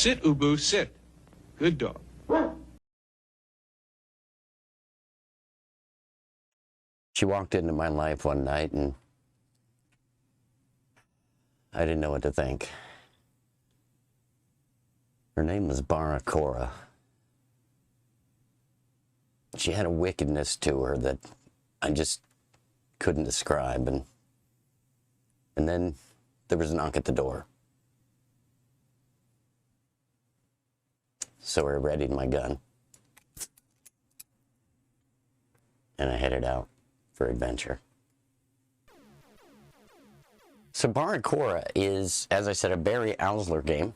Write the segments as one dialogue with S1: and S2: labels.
S1: Sit, Ubu, sit. Good dog.
S2: She walked into my life one night and I didn't know what to think. Her name was Barracora. She had a wickedness to her that I just couldn't describe. And then there was a knock at the door. So I readied my gun. And I headed out for adventure. So Barracora is, as I said, a Barry Owsler game.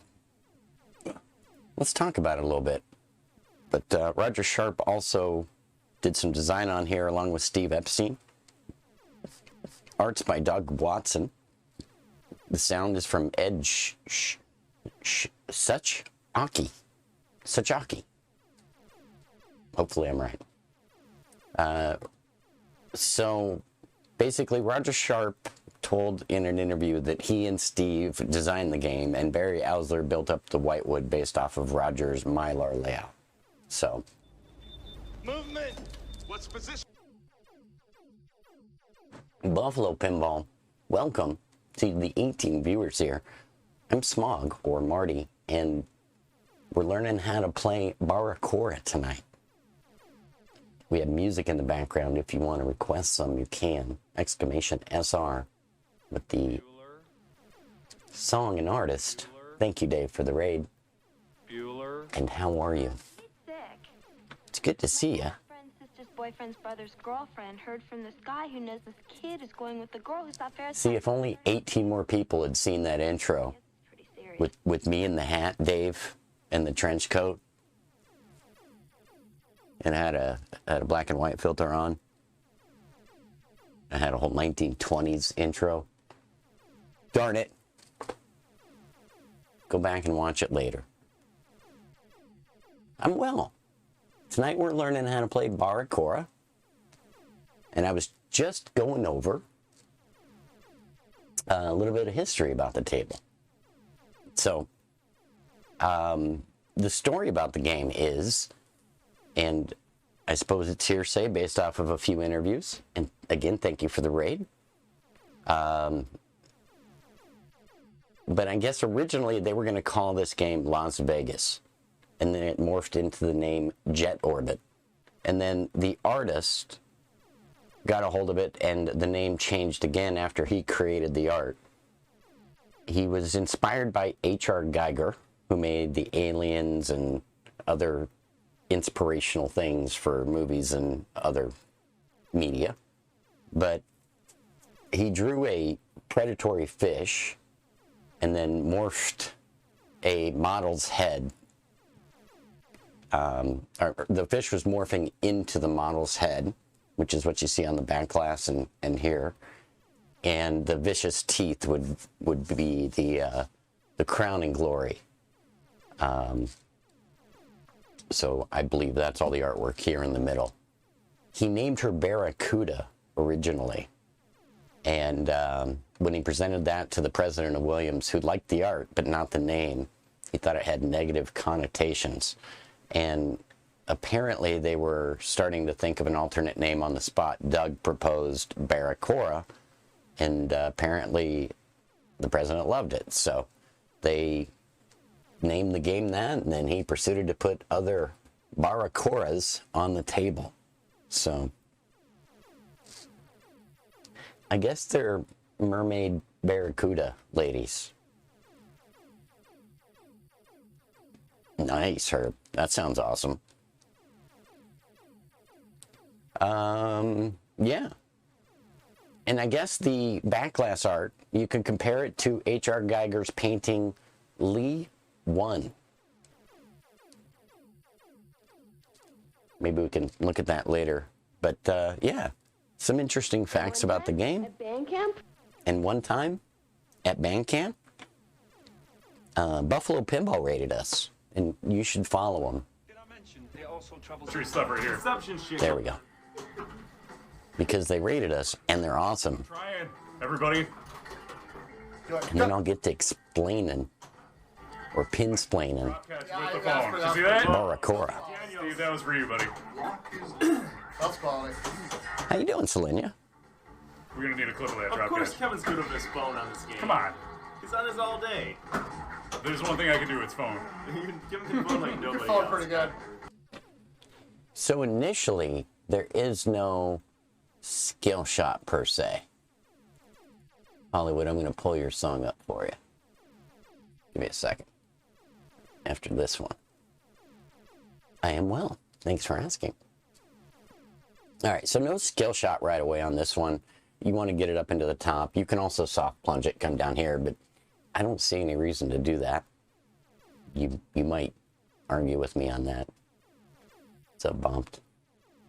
S2: Let's talk about it a little bit. But Roger Sharp also did some design on here along with Steve Epstein. Art's by Doug Watson. The sound is from Ed Suchaki. Hopefully I'm right. So basically Roger Sharp told in an interview that he and Steve designed the game and Barry Owsler built up the whitewood based off of Roger's Mylar layout. So.
S3: Movement. What's position?
S2: Buffalo Pinball, welcome to the 18 viewers here. I'm Smog, or Marty, and we're learning how to play Barracora tonight. We have music in the background. If you want to request some, you can. Exclamation SR with the song and artist. Thank you, Dave, for the raid. And how are you? It's good to see you.
S4: Sister's boyfriend's brother's girlfriend heard from this guy who knows this kid is going with the girl who's not fair.
S2: See, if only 18 more people had seen that intro with me in the hat, Dave, and the trench coat, and I had a black and white filter on. I had a whole 1920s intro. Darn it. Go back and watch it later. I'm well. Tonight we're learning how to play Barracora. And I was just going over a little bit of history about the table. So, the story about the game is, and I suppose it's hearsay based off of a few interviews, and again, thank you for the raid. But I guess originally they were going to call this game Las Vegas. And then it morphed into the name Jet Orbit. And then the artist got a hold of it, and the name changed again after he created the art. He was inspired by H.R. Geiger, who made the Aliens and other inspirational things for movies and other media. But he drew a predatory fish and then morphed a model's head. The fish was morphing into the model's head, which is what you see on the Backglass and here. And the vicious teeth would be the crowning glory. So I believe that's all the artwork here in the middle. He named her Barracuda originally. And when he presented that to the president of Williams, who liked the art but not the name, he thought it had negative connotations. And apparently they were starting to think of an alternate name on the spot. Doug proposed Barracora, and apparently the president loved it. So they named the game that, and then he proceeded to put other Barracoras on the table. So I guess they're mermaid barracuda ladies. Nice, Herb. That sounds awesome. Yeah. And I guess the Backglass art, you can compare it to H.R. Geiger's painting Lee 1. Maybe we can look at that later. But, yeah, some interesting facts about the game.
S4: At band camp?
S2: And one time, at band camp, Buffalo Pinball rated us. And you should follow them. There we go. Because they rated us, and they're awesome.
S3: Try it, everybody.
S2: And then I'll get to explaining or pinsplaining.
S5: Catch with the phone. Did you see that?
S2: Barracora.
S5: Steve, that was for you, buddy.
S6: That's quality.
S2: How you doing, Selenia?
S5: We're gonna need a clip of that
S7: Of
S5: drop
S7: course
S5: catch.
S7: Kevin's good with his phone on this game.
S5: Come on.
S7: He's on his all day.
S5: There's one thing I can do with phone.
S7: Kevin can phone like
S6: Your
S7: nobody
S6: phone
S7: else.
S6: pretty good.
S2: So initially, there is no skill shot per se. Hollywood, I'm going to pull your song up for you. Give me a second. After this one. I am well. Thanks for asking. All right, so no skill shot right away on this one. You want to get it up into the top. You can also soft plunge it, come down here, but I don't see any reason to do that. You might argue with me on that. So bumped.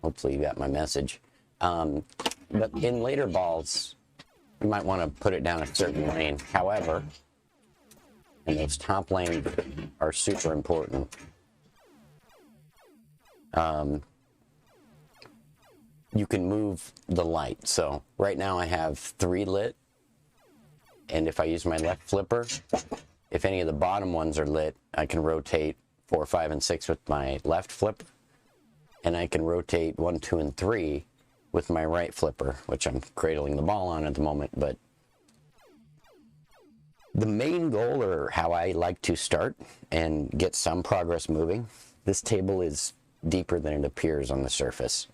S2: Hopefully you got my message. But in later balls, you might want to put it down a certain lane. However, and those top lanes are super important. You can move the light. So right now I have 3 lit. And if I use my left flipper, if any of the bottom ones are lit, I can rotate 4, 5, and 6 with my left flipper. And I can rotate 1, 2, and 3 with my right flipper, which I'm cradling the ball on at the moment. But the main goal, or how I like to start and get some progress moving, this table is deeper than it appears on the surface,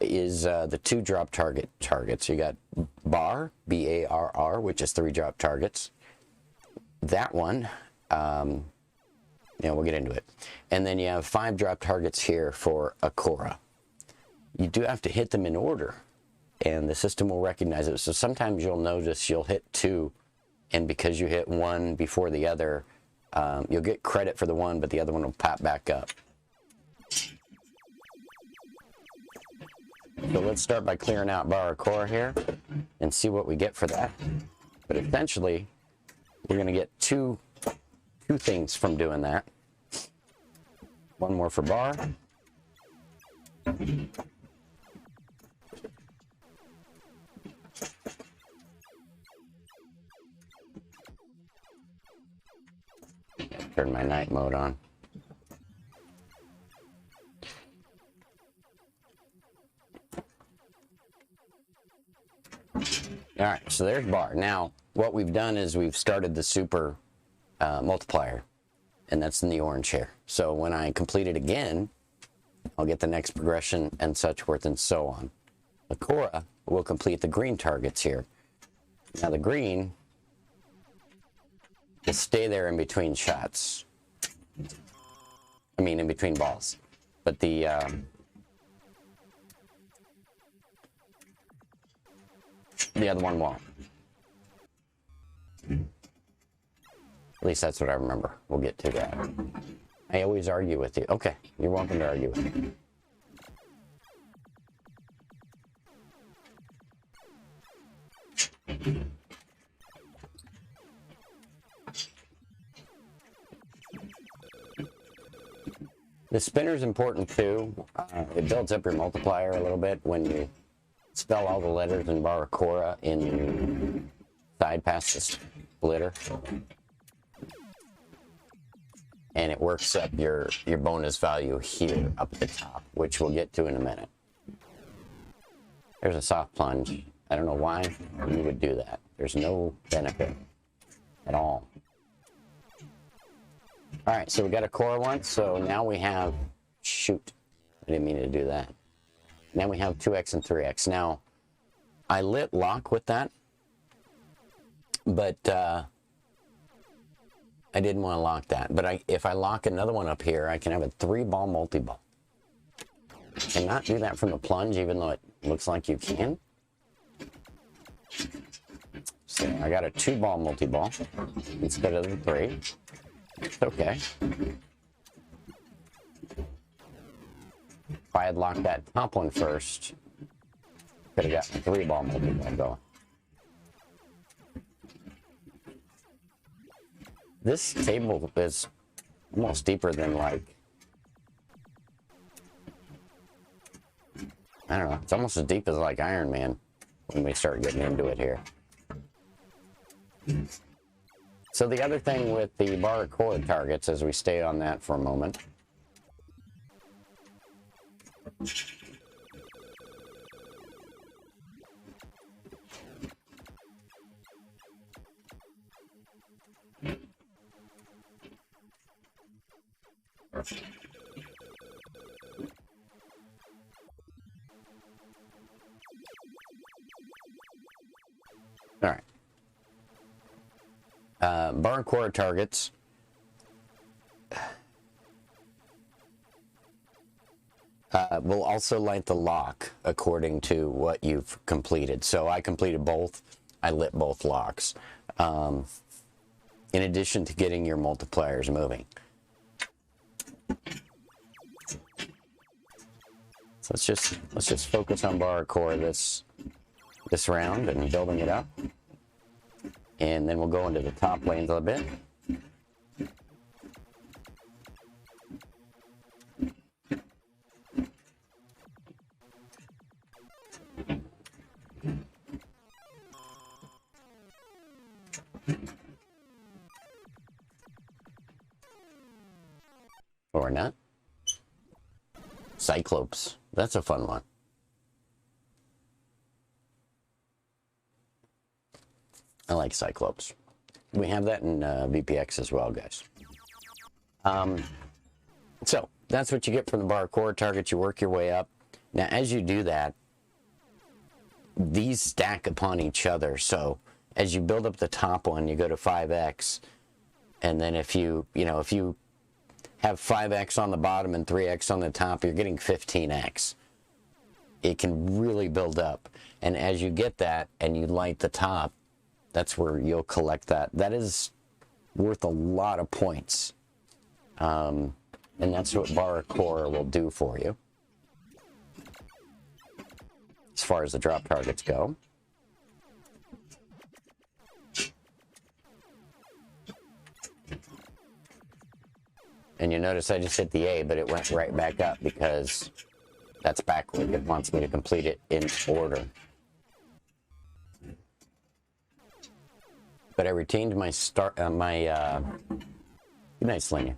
S2: is the 2 drop targets. You got bar, B-A-R-R, which is 3 drop targets. That one, we'll get into it. And then you have 5 drop targets here for a Cora. You do have to hit them in order, and the system will recognize it. So sometimes you'll notice you'll hit 2, and because you hit 1 before the other, you'll get credit for the one, but the other one will pop back up. So let's start by clearing out Barracora here and see what we get for that. But essentially, we're going to get two things from doing that. One more for bar. Turn my night mode on. All right, so there's bar. Now, what we've done is we've started the super multiplier, and that's in the orange here. So when I complete it again, I'll get the next progression and such forth and so on. The Cora will complete the green targets here. Now the green will stay there in between shots. I mean, in between balls. But the other one won't. At least that's what I remember. We'll get to that. I always argue with you. Okay, you're welcome to argue with me. The spinner's important too. It builds up your multiplier a little bit when you spell all the letters in Barracora in side past the splitter. And it works up your bonus value here up at the top, which we'll get to in a minute. There's a soft plunge. I don't know why you would do that. There's no benefit at all. All right, so we got a Cora once, so now we have, shoot, I didn't mean to do that. Now we have 2x and 3x. Now, I lit lock with that, but I didn't want to lock that. But if I lock another one up here, I can have a 3-ball multi-ball. Cannot do that from the plunge, even though it looks like you can. So I got a 2-ball multi-ball instead of the 3. It's okay. If I had locked that top one first, could have got a 3-ball multi-ball going. This table is almost deeper than, like, I don't know, it's almost as deep as like Iron Man when we start getting into it here. So the other thing with the Barracora targets, as we stay on that for a moment, all right. Barracora targets will also light the lock according to what you've completed. So I completed both. I lit both locks. In addition to getting your multipliers moving. So let's just focus on Barracora this round and building it up. And then we'll go into the top lanes a bit. Or not. Cyclops. That's a fun one. I like Cyclops. We have that in VPX as well, guys. So, that's what you get from the Barracora target. You work your way up. Now, as you do that, these stack upon each other. So, as you build up the top one, you go to 5x. And then if you have 5x on the bottom and 3x on the top, you're getting 15x. It can really build up. And as you get that and you light the top, that's where you'll collect that. That is worth a lot of points. And that's what Barracora will do for you. As far as the drop targets go. And you notice I just hit the A, but it went right back up because that's backward. It wants me to complete it in order. But I retained my good night, Slinger.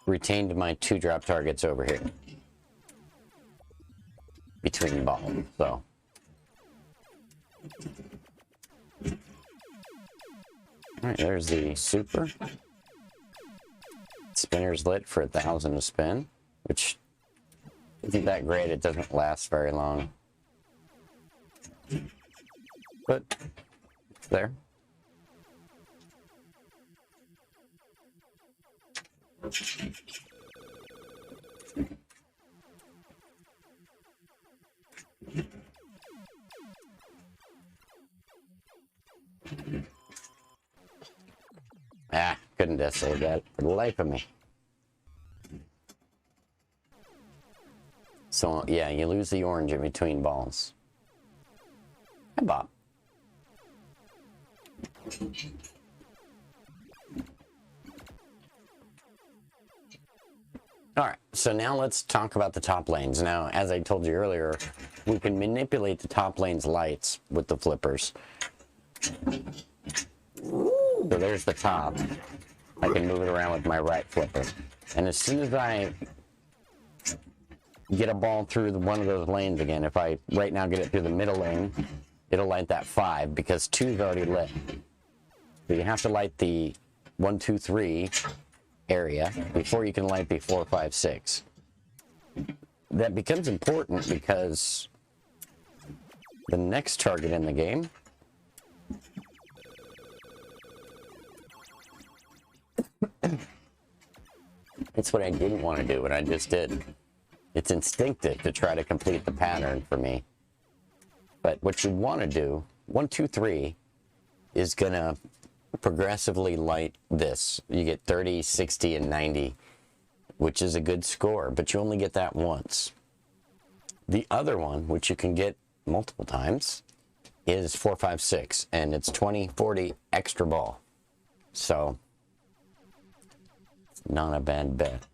S2: Retained my 2 drop targets over here. Between balls, so. Alright, there's the super. Spinner's lit for 1,000 to spin, which isn't that great. It doesn't last very long. But it's there. Couldn't just say that for the life of me. So, yeah, you lose the orange in between balls. Hi, Bob. Alright, so now let's talk about the top lanes. Now, as I told you earlier, we can manipulate the top lane's lights with the flippers. So there's the top. I can move it around with my right flipper. And as soon as I get a ball through one of those lanes again, if I right now get it through the middle lane, it'll light that 5 because 2 is already lit. So you have to light the 1, 2, 3 area before you can light the 4, 5, 6. That becomes important because the next target in the game it's what I didn't want to do, but I just did. It's instinctive to try to complete the pattern for me. But what you want to do, 1, 2, 3, is going to progressively light this. You get 30, 60, and 90, which is a good score, but you only get that once. The other one, which you can get multiple times, is 4, 5, 6, and it's 20, 40 extra ball. So, not a bad bet.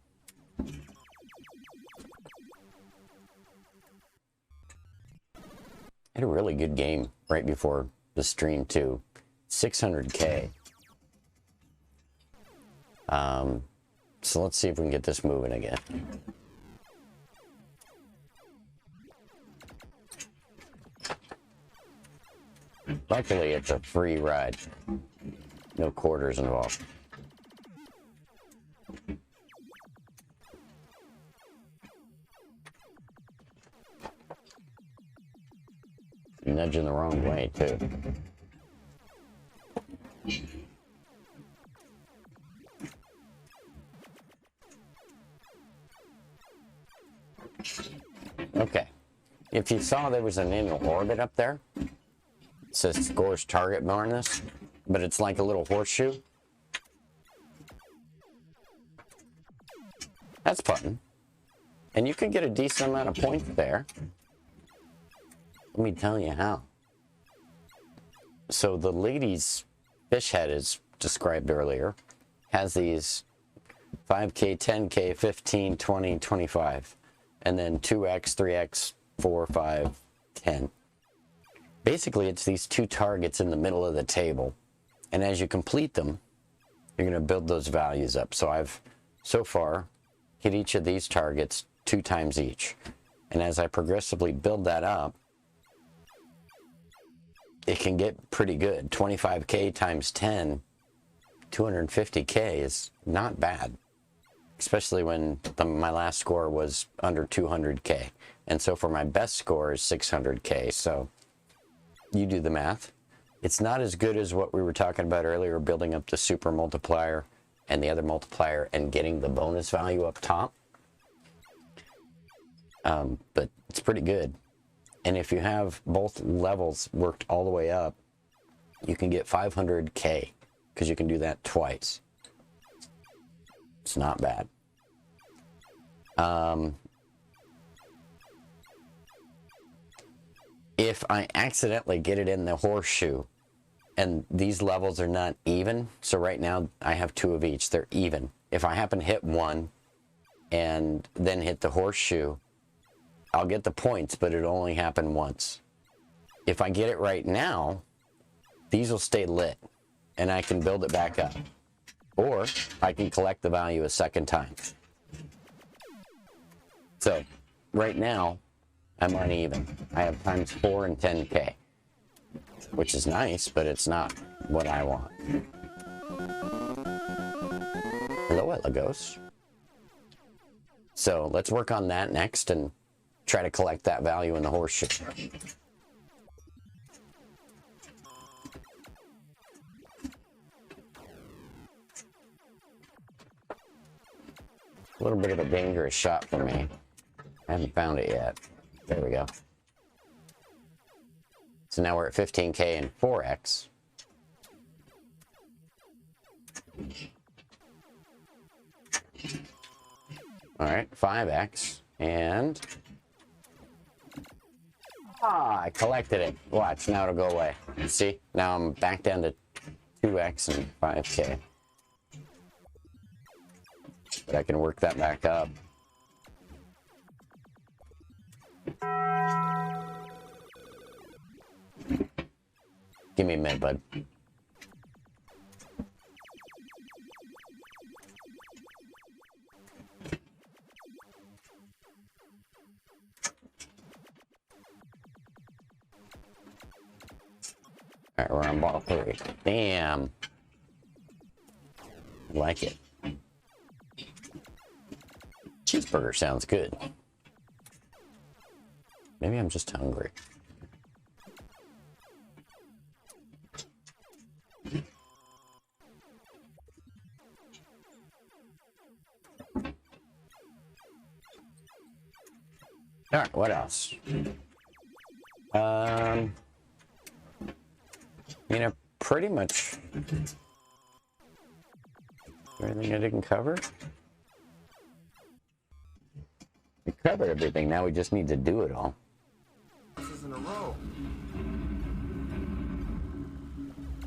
S2: Had a really good game right before the stream too. 600K. So let's see if we can get this moving again. Luckily, it's a free ride. No quarters involved. Nudging the wrong way, too. Okay. If you saw there was an inner orbit up there, it says scores target bonus, but it's like a little horseshoe. That's fun. And you can get a decent amount of points there. Let me tell you how. So the lady's fish head, as described earlier, has these 5K, 10K, 15, 20, 25, and then 2X, 3X, 4, 5, 10. Basically, it's these two targets in the middle of the table. And as you complete them, you're going to build those values up. So I've, so far, hit each of these targets 2 times each. And as I progressively build that up, it can get pretty good. 25K times 10, 250K is not bad. Especially when my last score was under 200K. And so for my best score is 600K. So you do the math. It's not as good as what we were talking about earlier, building up the super multiplier and the other multiplier and getting the bonus value up top. But it's pretty good. And if you have both levels worked all the way up, you can get 500K because you can do that twice. It's not bad. If I accidentally get it in the horseshoe and these levels are not even, so right now I have 2 of each, they're even. If I happen to hit one and then hit the horseshoe, I'll get the points, but it'll only happen once. If I get it right now, these will stay lit and I can build it back up. Or I can collect the value a second time. So right now, I'm uneven. I have times 4 and 10K, which is nice, but it's not what I want. Hello, Elagos. So let's work on that next and try to collect that value in the horseshoe. A little bit of a dangerous shot for me. I haven't found it yet. There we go. So now we're at 15K and 4X. All right, 5X and... I collected it. Watch, now it'll go away. See? Now I'm back down to 2X and 5K. But I can work that back up. Give me a minute, bud. Alright, we're on ball 3. Damn. I like it. Cheeseburger sounds good. Maybe I'm just hungry. Alright, what else? You know, pretty much everything I didn't cover. We covered everything, now we just need to do it all.
S6: This is in a row.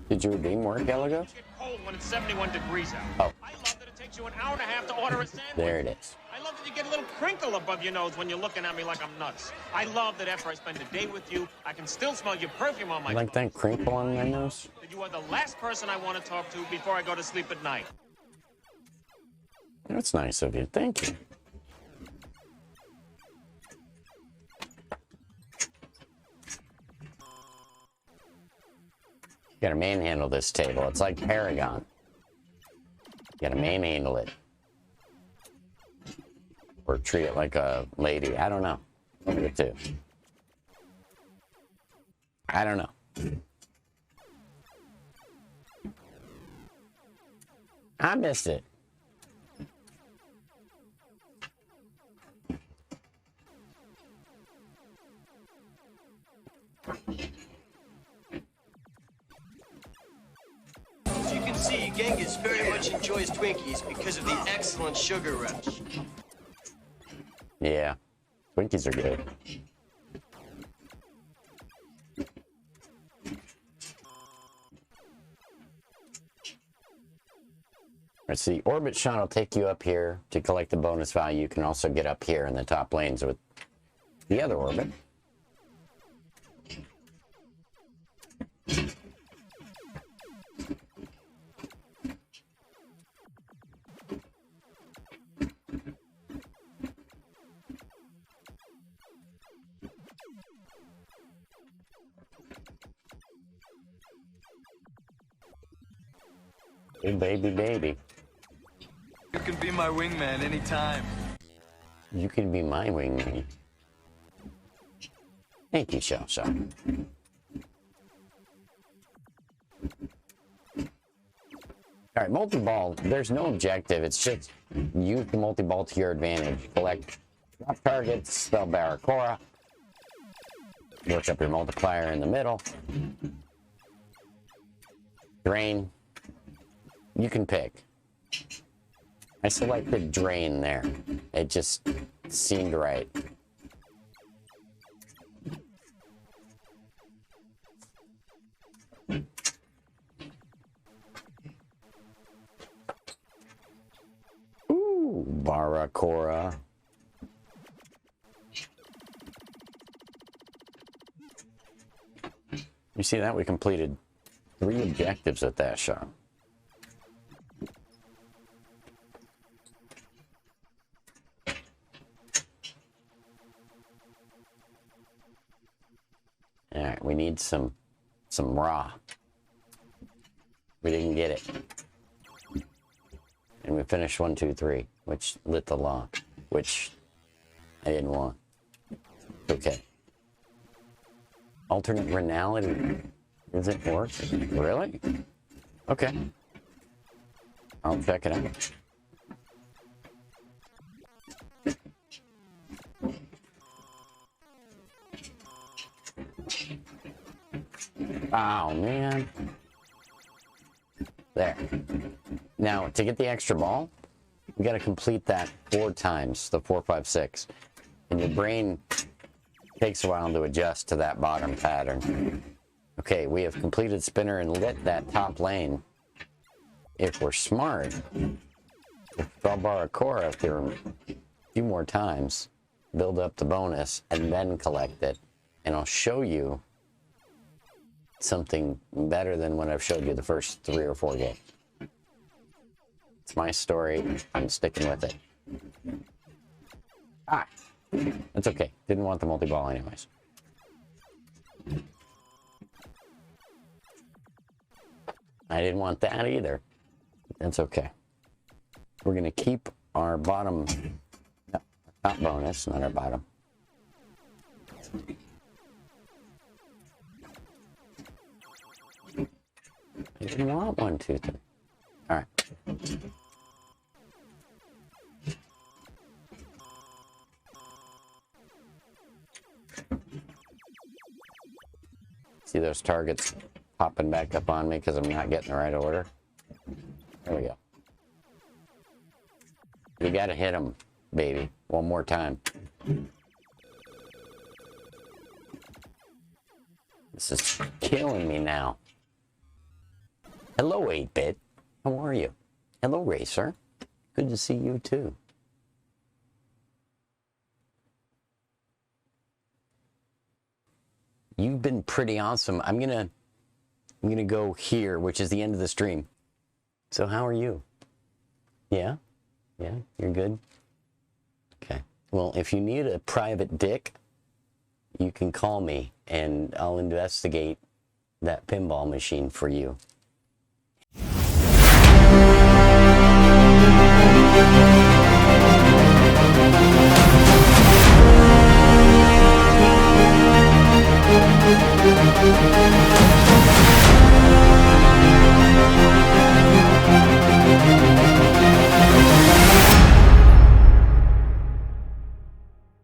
S2: Did your redeem work, Elagos?
S3: It's cold when it's 71 degrees out.
S2: Oh.
S3: I love that it takes you an hour and a half to order a sandwich.
S2: There it is.
S3: I love that
S8: You get a little crinkle above your nose when you're looking at me like I'm nuts. I love that after I spend a day with you, I can still smell your perfume on my
S2: Like that crinkle on my nose?
S8: That you are the last person I want to talk to before I go to sleep at night.
S2: That's nice of you. Thank you. You gotta manhandle this table. It's like Paragon. You gotta manhandle it. Or treat it like a lady. I don't know. One of the two. I don't know. I missed it.
S9: As you can see, Genghis very much enjoys Twinkies because of the excellent sugar rush.
S2: Yeah. Twinkies are good. Let's see. Orbit shot will take you up here to collect the bonus value. You can also get up here in the top lanes with the other orbit. Hey, baby, baby.
S10: You can be my wingman anytime.
S2: You can be my wingman. Thank you, Shell. Alright, multi-ball, there's no objective. It's just use the multi-ball to your advantage. Collect drop targets, spell Barracora. Work up your multiplier in the middle. Drain. You can pick. I selected drain there. It just seemed right. Ooh, Barracora. You see that? We completed 3 objectives at that shot. Alright, we need some raw. We didn't get it. And we finished 1, 2, 3, which lit the lock, which I didn't want. Okay. Alternate renality. Does it work? Really? Okay. I'll check it out. Oh, man. There. Now, to get the extra ball, we got to complete that 4 times, the 4, 5, 6. And your brain takes a while to adjust to that bottom pattern. Okay, we have completed spinner and lit that top lane. If we're smart, if Barracora through a few more times, build up the bonus, and then collect it. And I'll show you something better than what I've showed you the first 3 or 4 games. It's my story. I'm sticking with it. Ah, that's okay. Didn't want the multi-ball anyways. I didn't want that either. That's okay. We're going to keep our bottom, no, top bonus, not our bottom. I didn't want 1, 2, 3. All right. See those targets popping back up on me because I'm not getting the right order? There we go. You gotta hit them, baby. One more time. This is killing me now. Hello, 8-Bit. How are you? Hello, Racer. Good to see you, too. You've been pretty awesome. I'm gonna go here, which is the end of the stream. So how are you? Yeah? Yeah? You're good? Okay. Well, if you need a private dick, you can call me and I'll investigate that pinball machine for you.